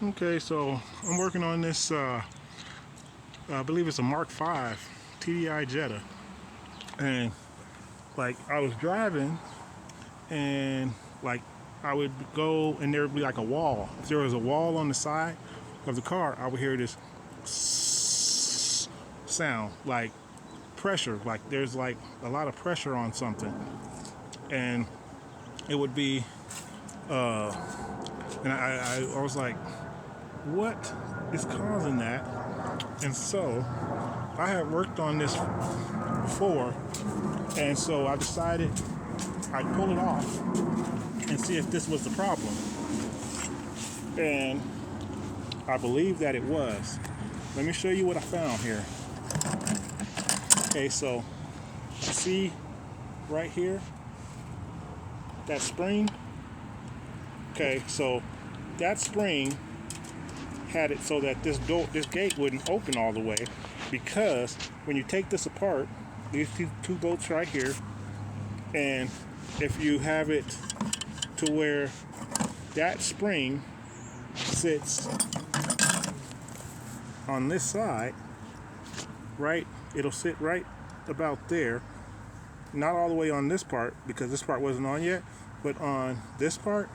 Okay, so I'm working on this, I believe it's a Mark 5 TDI Jetta. And like I was driving and like I would go and there would be like a wall. If there was a wall on the side of the car, I would hear this sound like pressure, like there's like a lot of pressure on something. And it would be, and I was like, what is causing that? And so I had worked on this before, and so I decided I'd pull it off and see if this was the problem. And I believe that it was. Let me show you what I found here. Okay, so you see right here that spring? Okay, so that spring had it so that this gate wouldn't open all the way, because when you take this apart, these two bolts right here, and if you have it to where that spring sits on this side, right, it'll sit right about there, not all the way on this part because this part wasn't on yet, but on this part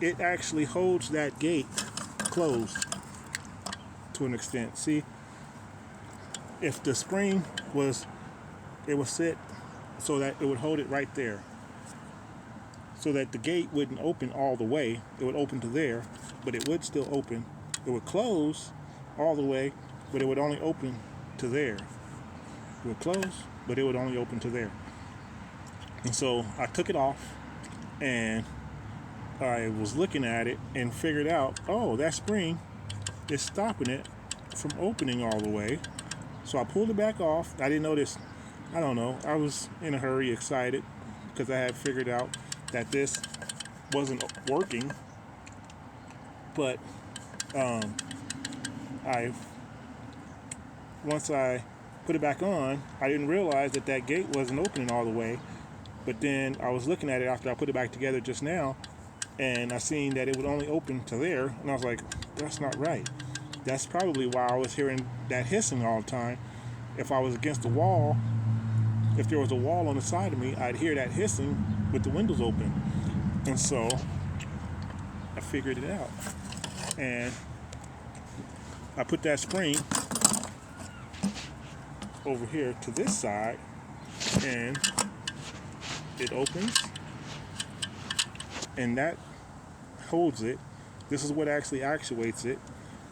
it actually holds that gate closed to an extent. See, if the spring was, it would sit so that it would hold it right there, so that the gate wouldn't open all the way. It would open to there, but it would still open. It would close all the way, but it would only open to there. It would close, but it would only open to there. And so I took it off and I was looking at it and figured out, oh, that spring is stopping it from opening all the way. So I pulled it back off. I didn't notice, I don't know, I was in a hurry, excited, because I had figured out that this wasn't working. But once I put it back on, I didn't realize that that gate wasn't opening all the way. But then I was looking at it after I put it back together just now, and I seen that it would only open to there, and I was like, that's not right. That's probably why I was hearing that hissing all the time. If I was against the wall, if there was a wall on the side of me, I'd hear that hissing with the windows open. And so I figured it out. And I put that spring over here to this side, and it opens, and that holds it. This is what actually actuates it.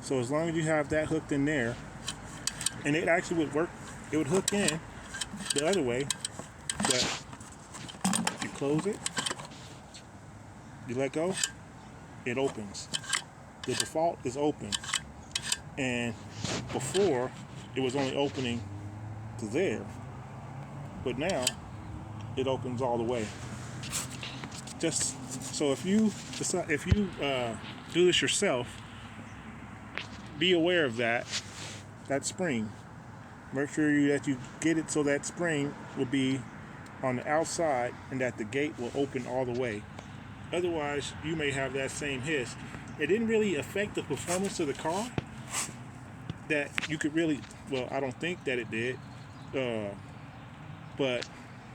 So as long as you have that hooked in there, and it actually would work, it would hook in the other way, but you close it, you let go, it opens. The default is open, and before it was only opening to there, but now it opens all the way. Just so if you do this yourself, be aware of that spring. Make sure that you get it so that spring will be on the outside and that the gate will open all the way. Otherwise, you may have that same hiss. It didn't really affect the performance of the car that you could really, well, I don't think that it did, but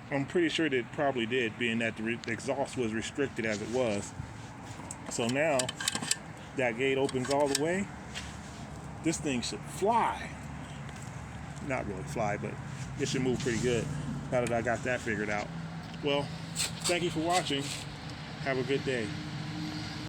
I'm pretty sure that it probably did, being that the exhaust was restricted as it was. So now that gate opens all the way, this thing should fly. Not really fly, but it should move pretty good now that I got that figured out. Well, thank you for watching. Have a good day.